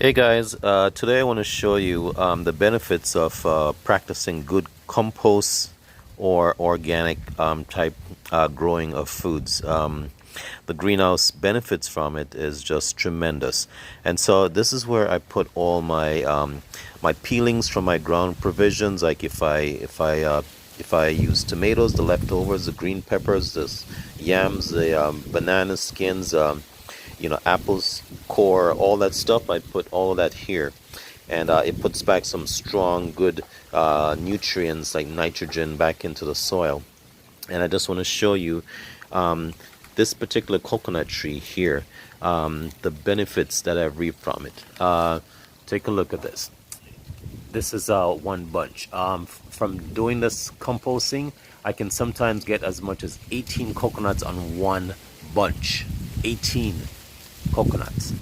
Hey guys, today I want to show you the benefits of practicing good compost or organic type growing of foods. The greenhouse benefits from it is just tremendous, and so this is where I put all my peelings from my ground provisions. Like if I use tomatoes, the leftovers, the green peppers, the yams, the banana skins. Apples, core, all that stuff. I put all of that here, and it puts back some strong, good nutrients like nitrogen back into the soil. And I just want to show you this particular coconut tree here, the benefits that I've reaped from it. Take a look at this. This is one bunch. From doing this composting, I can sometimes get as much as 18 coconuts on one bunch. 18 coconuts.